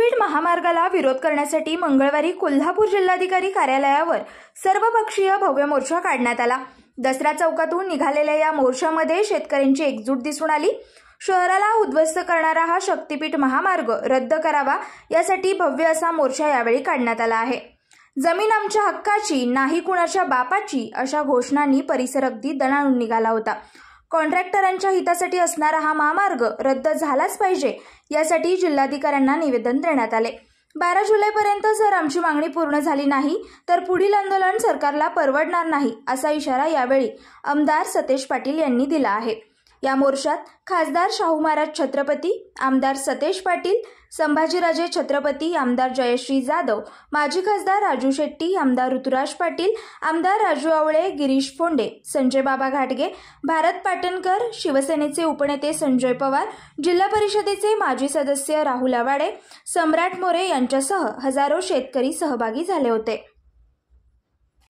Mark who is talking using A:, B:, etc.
A: शक्तीपीठ महामार्गाला विरोध करण्यासाठी मंगळवारी कोल्हापूर जिल्हाधिकारी कार्यालयावर सर्वपक्षीय भव्य मोर्चा काढण्यात आला। दसरा चौकातून निघालेल्या या मोर्चामध्ये शेतकऱ्यांची एकजूट दिसून आली। शहराला उद्ध्वस्त करणारा हा शक्तीपीठ महामार्ग रद्द करावा यासाठी भव्य असा मोर्चा यावेळी काढण्यात आला आहे। जमीन आमच्या हक्काची, नाही कुणाच्या बापाची अशा घोषणांनी परिसर अगदी दणाणून निघाला होता। कॉन्ट्रॅक्टरांच्या हितासाठी असणारा हा महामार्ग रद्द झालाच पाहिजे यासाठी जिल्हाधिकाऱ्यांना निवेदन देण्यात आले। 12 जुलैपर्यंत जर आमची मागणी पूर्ण झाली नाही तर पुढील आंदोलन सरकारला परवडणार नाही असा इशारा यावेळी आमदार सतेज पाटील यांनी दिला आहे। या मोर्चात खासदार शाहू महाराज छत्रपती, आमदार सतेज पाटील, संभाजीराजे छत्रपती, आमदार जयश्री जाधव, माजी खासदार राजू शेट्टी, आमदार ऋतुराज पाटील, आमदार राजू आवळे, गिरीश फोंडे, संजय बाबा घाटगे, भारत पाटणकर, शिवसेनेचे उपनेते संजय पवार, जिल्हा परिषदेचे माजी सदस्य राहुल आवाडे, सम्राट मोरे यांच्यासह हजारो शेतकरी सहभागी झाले होते।